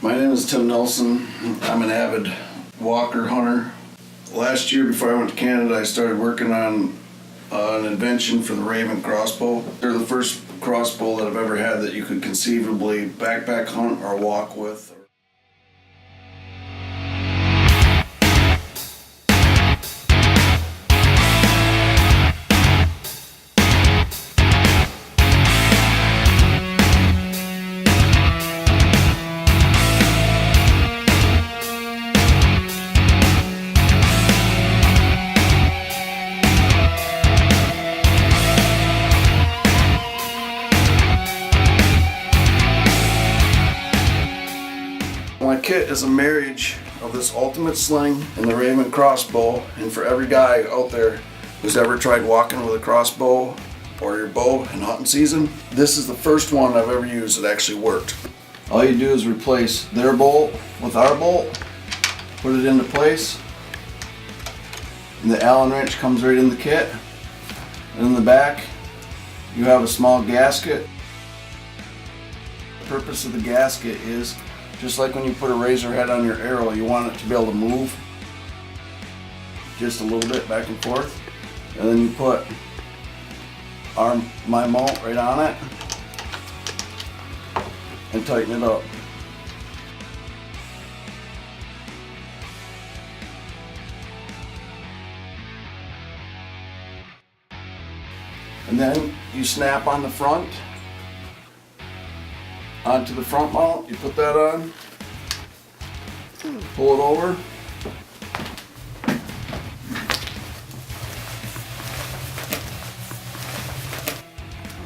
My name is Tim Nelson. I'm an avid walker hunter. Last year, before I went to Canada, I started working on an invention for the Raven crossbow. They're the first crossbow that I've ever had that you could conceivably backpack hunt or walk with. My kit is a marriage of this ultimate sling and the Raven crossbow, and for every guy out there who's ever tried walking with a crossbow or your bow in hunting season, this is the first one I've ever used that actually worked. All you do is replace their bolt with our bolt, put it into place, and the Allen wrench comes right in the kit. And in the back you have a small gasket. The purpose of the gasket is just like when you put a razor head on your arrow, you want it to be able to move just a little bit back and forth. And then you put my mount right on it and tighten it up. And then you snap on the front. Onto the front mount, you put that on, pull it over,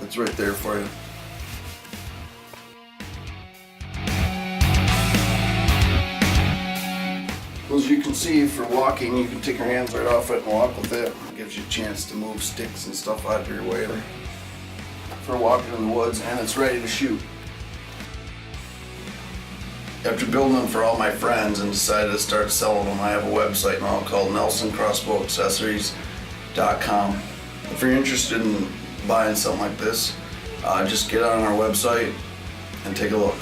it's right there for you. As you can see, for walking, you can take your hands right off it and walk with it. It gives you a chance to move sticks and stuff out of your way for walking in the woods, and it's ready to shoot. After building them for all my friends and decided to start selling them, I have a website now called NelsonCrossbowAccessories.com. If you're interested in buying something like this, just get on our website and take a look.